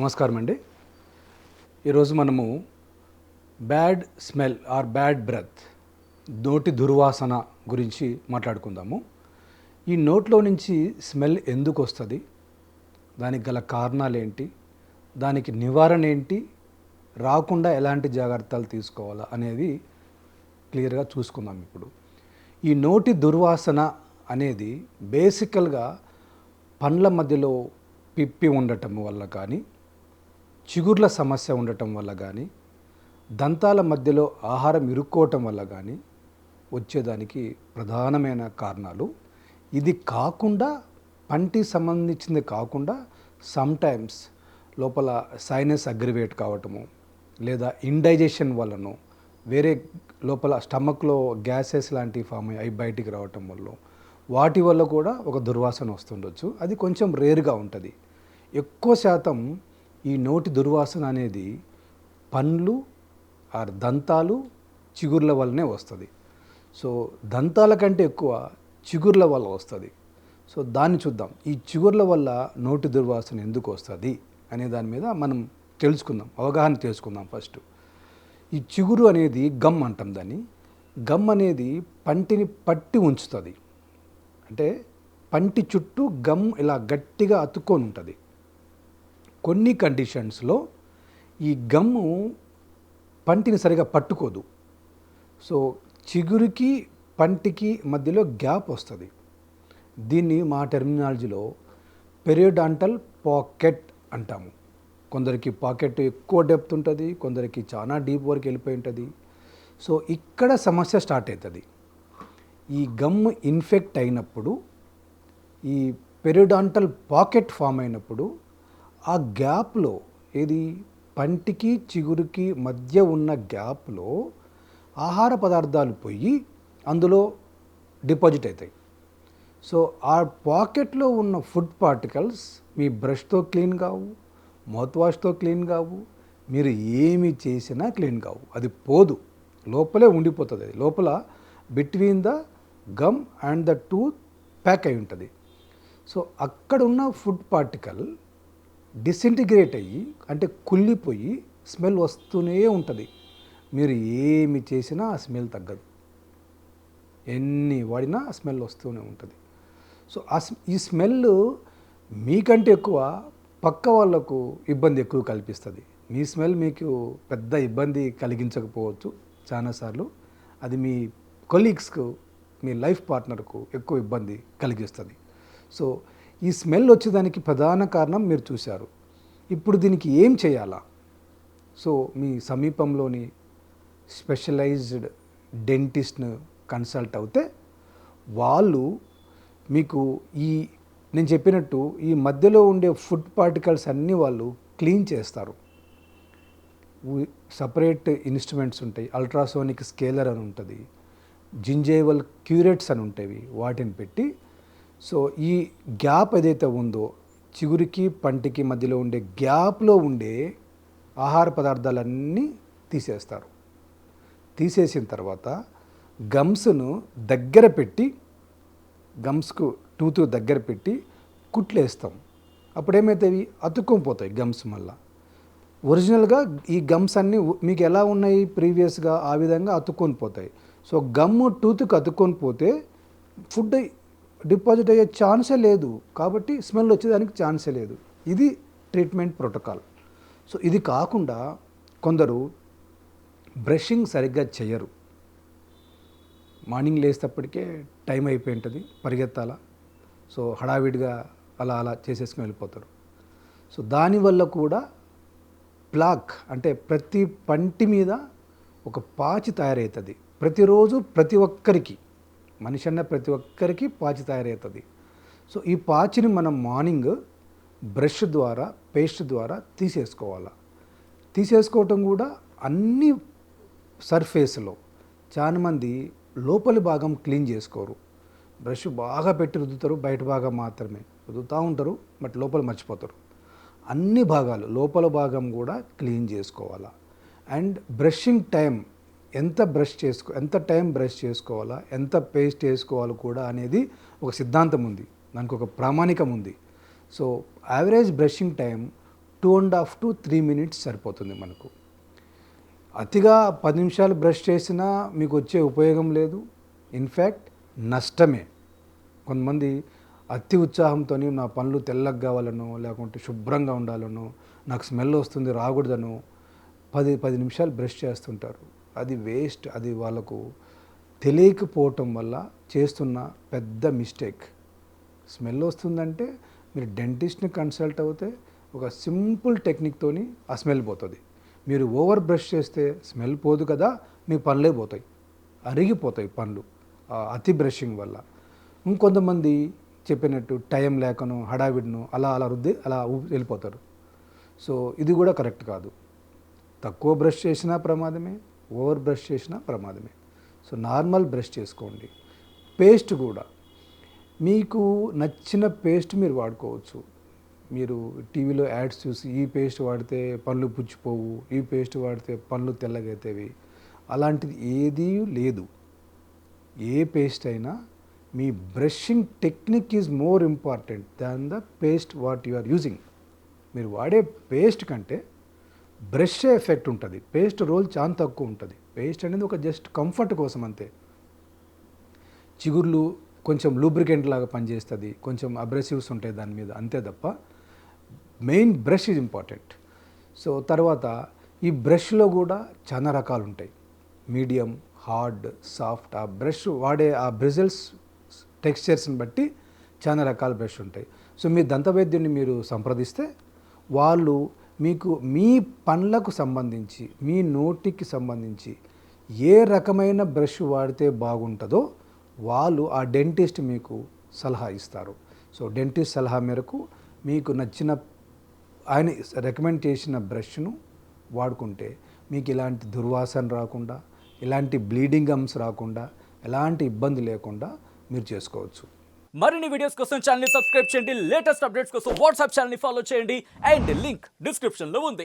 నమస్కారం అండి. ఈరోజు మనము bad smell or bad breath, నోటి దుర్వాసన గురించి మాట్లాడుకుందాము. ఈ నోట్లో నుంచి స్మెల్ ఎందుకు వస్తుంది, దానికి గల కారణాలు ఏంటి, దానికి నివారణ ఏంటి, రాకుండా ఎలాంటి జాగ్రత్తలు తీసుకోవాలా అనేది క్లియర్గా చూసుకుందాం. ఇప్పుడు ఈ నోటి దుర్వాసన అనేది బేసికల్గా పండ్ల మధ్యలో పిప్పి ఉండటం వల్ల కానీ, చిగుర్ల సమస్య ఉండటం వల్ల కానీ, దంతాల మధ్యలో ఆహారం ఇరుక్కోవటం వల్ల కానీ వచ్చేదానికి ప్రధానమైన కారణాలు. ఇది కాకుండా పంటి సంబంధించింది కాకుండా సమ్టైమ్స్ లోపల సైనస్ అగ్రివేట్ కావటము, లేదా ఇండైజెషన్ వలన వేరే లోపల స్టమక్లో గ్యాసెస్ లాంటివి ఫామ్ అయ్యి బయటికి రావటం వల్ల, వాటి వల్ల కూడా ఒక దుర్వాసన వస్తుండొచ్చు. అది కొంచెం రేర్గా ఉంటుంది. ఎక్కువ శాతం ఈ నోటి దుర్వాసన అనేది పండ్లు ఆర్ దంతాలు, చిగుర్ల వల్లనే వస్తుంది. సో దంతాల కంటే ఎక్కువ చిగుర్ల వల్ల వస్తుంది. సో దాన్ని చూద్దాం. ఈ చిగుర్ల వల్ల నోటి దుర్వాసన ఎందుకు వస్తుంది అనే దాని మీద మనం తెలుసుకుందాం, అవగాహన తెలుసుకుందాం. ఫస్ట్ ఈ చిగురు అనేది గమ్ అంటాం దాన్ని. గమ్ అనేది పంటిని పట్టి ఉంచుతుంది. అంటే పంటి చుట్టూ గమ్ ఇలా గట్టిగా అతుక్కొని ఉంటుంది. కొన్ని కండిషన్స్లో ఈ గమ్ము పంటిని సరిగా పట్టుకోదు. సో చిగురికి పంటికి మధ్యలో గ్యాప్ వస్తుంది. దీన్ని మా టెర్మినాలజీలో పెరియోడాంటల్ పాకెట్ అంటాము. కొందరికి పాకెట్ ఎక్కువ డెప్త్ ఉంటుంది, కొందరికి చాలా డీప్ వరకు వెళ్ళిపోయి ఉంటుంది. సో ఇక్కడ సమస్య స్టార్ట్ అవుతుంది. ఈ గమ్ ఇన్ఫెక్ట్ అయినప్పుడు, ఈ పెరియోడాంటల్ పాకెట్ ఫామ్ అయినప్పుడు, ఆ గ్యాప్లో, ఏది పంటికి చిగురికి మధ్య ఉన్న గ్యాప్లో ఆహార పదార్థాలు పోయి అందులో డిపాజిట్ అవుతాయి. సో ఆ పాకెట్లో ఉన్న ఫుడ్ పార్టికల్స్ మీ బ్రష్తో క్లీన్ కావు, మౌత్ వాష్తో క్లీన్ కావు, మీరు ఏమి చేసినా క్లీన్ కావు. అది పోదు, లోపలే ఉండిపోతుంది. అది లోపల between the gum and the tooth pack అయి ఉంటుంది. సో అక్కడున్న ఫుడ్ పార్టికల్ డిసింటిగ్రేట్ అయ్యి, అంటే కుళ్ళిపోయి స్మెల్ వస్తూనే ఉంటుంది. మీరు ఏమి చేసినా ఆ స్మెల్ తగ్గదు, ఎన్ని వాడినా ఆ స్మెల్ వస్తూనే ఉంటుంది. సో ఈ స్మెల్ మీకంటే ఎక్కువ పక్క వాళ్ళకు ఇబ్బంది ఎక్కువ కల్పిస్తుంది. మీ స్మెల్ మీకు పెద్ద ఇబ్బంది కలిగించకపోవచ్చు చాలాసార్లు, అది మీ కొలీగ్స్కు, మీ లైఫ్ పార్ట్నర్కు ఎక్కువ ఇబ్బంది కలిగిస్తుంది. సో ఈ స్మెల్ వచ్చేదానికి ప్రధాన కారణం మీరు చూశారు. ఇప్పుడు దీనికి ఏం చేయాలా? సో మీ సమీపంలోని స్పెషలైజ్డ్ డెంటిస్ట్ను కన్సల్ట్ అవుతే వాళ్ళు మీకు నేను చెప్పినట్టు ఈ మధ్యలో ఉండే ఫుడ్ పార్టికల్స్ అన్నీ వాళ్ళు క్లీన్ చేస్తారు. సపరేట్ ఇన్స్ట్రుమెంట్స్ ఉంటాయి. అల్ట్రాసోనిక్ స్కేలర్ అని ఉంటుంది, జింజైవల్ క్యూరేట్స్ అని ఉంటాయి. వాటిని పెట్టి, సో ఈ గ్యాప్ ఏదైతే ఉందో, చిగురికి పంటికి మధ్యలో ఉండే గ్యాప్లో ఉండే ఆహార పదార్థాలన్నీ తీసేస్తారు. తీసేసిన తర్వాత గమ్స్ను దగ్గర పెట్టి, గమ్స్కు టూత్ దగ్గర పెట్టి కుట్లేస్తాం. అప్పుడు ఏమవుతాయి? అతుక్కొని పోతాయి గమ్స్. మళ్ళీ ఒరిజినల్గా ఈ గమ్స్ అన్నీ మీకు ఎలా ఉన్నాయి ప్రీవియస్గా, ఆ విధంగా అతుక్కొని పోతాయి. సో గమ్ము టూత్కి అతుక్కొని పోతే ఫుడ్ డిపాజిట్ అయ్యే ఛాన్సే లేదు, కాబట్టి స్మెల్ వచ్చేదానికి ఛాన్సే లేదు. ఇది ట్రీట్మెంట్ ప్రోటోకాల్. సో ఇది కాకుండా కొందరు బ్రషింగ్ సరిగ్గా చేయరు. మార్నింగ్ లేచేటప్పటికే టైం అయిపోయి ఉంటుంది, పరిగెత్తాలా. సో హడావిడిగా అలా చేసేసుకుని వెళ్ళిపోతారు. సో దానివల్ల కూడా ప్లాక్, అంటే ప్రతి పంటి మీద ఒక పాచి తయారవుతుంది. ప్రతిరోజు ప్రతి ఒక్కరికి, మనిషి అన్న ప్రతి ఒక్కరికి పాచి తయారవుతుంది. సో ఈ పాచిని మనం మార్నింగ్ బ్రష్ ద్వారా, పేస్ట్ ద్వారా తీసేసుకోవాలి. తీసేసుకోవటం కూడా అన్ని సర్ఫేస్లో. చాలామంది లోపలి భాగం క్లీన్ చేసుకోరు. బ్రష్ బాగా పెట్టి రుద్దుతారు, బయట భాగం మాత్రమే రుద్దుతూ ఉంటారు, బట్ లోపల మర్చిపోతారు. అన్ని భాగాలు, లోపల భాగం కూడా క్లీన్ చేసుకోవాలా. అండ్ బ్రషింగ్ టైం, ఎంత టైం బ్రష్ చేసుకోవాలా, ఎంత పేస్ట్ వేసుకోవాలి కూడా అనేది ఒక సిద్ధాంతం ఉంది, దానికి ఒక ప్రామాణికం ఉంది. So average brushing time 2.5 to 3 minutes సరిపోతుంది మనకు. అతిగా 10 నిమిషాలు బ్రష్ చేసినా మీకు వచ్చే ఉపయోగం లేదు, ఇన్ఫ్యాక్ట్ నష్టమే. కొంతమంది అతి ఉత్సాహంతో నా పనులు తెల్లగా కావాలనో లేకుంటే శుభ్రంగా ఉండాలనో నాకు స్మెల్ వస్తుంది రాకూడదనో 10 నిమిషాలు బ్రష్ చేస్తుంటారు. అది వేస్ట్. అది వాళ్ళకు తెలియకపోవటం వల్ల చేస్తున్న పెద్ద మిస్టేక్. స్మెల్ వస్తుందంటే మీరు డెంటిస్ట్ని కన్సల్ట్ అవుతే ఒక సింపుల్ టెక్నిక్తోని ఆ స్మెల్ పోతుంది. మీరు ఓవర్ బ్రష్ చేస్తే స్మెల్ పోదు కదా, మీ పనులే పోతాయి, అరిగిపోతాయి పనులు అతి బ్రషింగ్ వల్ల. ఇంకొంతమంది చెప్పినట్టు టైం లేకను హడావిడిను అలా రుద్ది అలా వెళ్ళిపోతారు. సో ఇది కూడా కరెక్ట్ కాదు. తక్కువ బ్రష్ చేసినా ప్రమాదమే, ఓవర్ బ్రష్ చేసినా ప్రమాదమే. సో నార్మల్ బ్రష్ చేసుకోండి. పేస్ట్ కూడా మీకు నచ్చిన పేస్ట్ మీరు వాడుకోవచ్చు. మీరు టీవీలో యాడ్స్ చూసి ఈ పేస్ట్ వాడితే పళ్ళు పుచ్చిపోవు, ఈ పేస్ట్ వాడితే పళ్ళు తెల్లగైతేవి, అలాంటిది ఏదీ లేదు. ఏ పేస్ట్ అయినా మీ brushing technique is more important than the paste what you are using. మీరు వాడే పేస్ట్ కంటే బ్రష్ ఎఫెక్ట్ ఉంటుంది. పేస్ట్ రోల్ చాలా తక్కువ ఉంటుంది. పేస్ట్ అనేది ఒక జస్ట్ కంఫర్ట్ కోసం అంతే. చిగుర్లు కొంచెం లూబ్రికెంట్ లాగా పనిచేస్తుంది, కొంచెం అబ్రెసివ్స్ ఉంటాయి దాని మీద, అంతే తప్ప main brush is important. So తర్వాత ఈ బ్రష్లో కూడా చాలా రకాలు ఉంటాయి. Medium, hard, soft. ఆ బ్రష్ వాడే ఆ బ్రిజిల్స్ టెక్స్చర్స్ని బట్టి చాలా రకాల బ్రష్ ఉంటాయి. సో మీ దంతవైద్యుని మీరు సంప్రదిస్తే వాళ్ళు మీకు మీ పండ్లకు సంబంధించి, మీ నోటికి సంబంధించి ఏ రకమైన బ్రష్ వాడితే బాగుంటుందో వాళ్ళు ఆ డెంటిస్ట్ మీకు సలహా ఇస్తారు. సో డెంటిస్ట్ సలహా మేరకు మీకు నచ్చిన ఆయన రికమెండ్ చేసిన బ్రష్ను వాడుకుంటే మీకు ఇలాంటి దుర్వాసన రాకుండా, ఇలాంటి బ్లీడింగ్ గమ్స్ రాకుండా, ఎలాంటి ఇబ్బంది లేకుండా మీరు చేసుకోవచ్చు. మరిన్ని వీడియోస్ కోసం ఛానల్ ని సబ్స్క్రైబ్ చేయండి. లేటెస్ట్ అప్డేట్స్ కోసం వాట్సాప్ ఛానల్ ని ఫాలో చేయండి. అండ్ లింక్ డిస్క్రిప్షన్ లో ఉంది.